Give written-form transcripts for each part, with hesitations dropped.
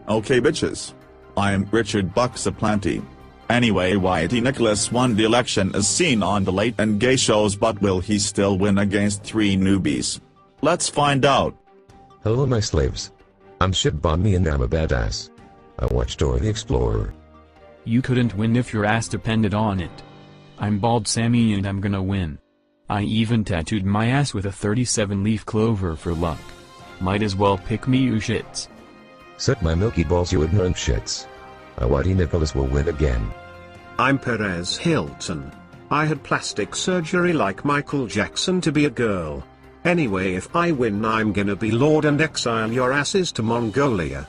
Okay bitches. I am Richard Bucks Aplenty. Anyway, Whitey Nicholas won the election as seen on the late and gay shows, but will he still win against 3 newbies? Let's find out. Hello my slaves. I'm Ship Bonnie and I'm a badass. I watched Dora the Explorer. You couldn't win if your ass depended on it. I'm Bald Sammy and I'm gonna win. I even tattooed my ass with a 37-leaf clover for luck. Might as well pick me, you shits. Suck my milky balls, you ignorant shits. Whitey Nicholas will win again. I'm Perez Hilton. I had plastic surgery like Michael Jackson to be a girl. Anyway, if I win I'm gonna be Lord and exile your asses to Mongolia.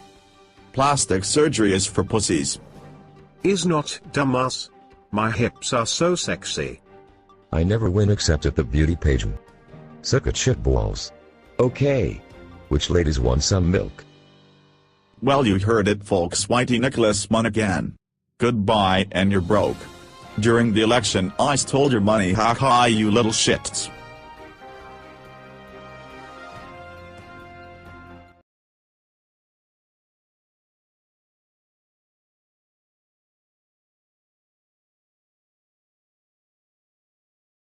Plastic surgery is for pussies. Is not, dumbass. My hips are so sexy. I never win except at the beauty pageant. Suck at shit balls. Okay. Which ladies want some milk? Well, you heard it folks, Whitey Nicholas won again. Goodbye and you're broke. During the election I stole your money, haha you little shits.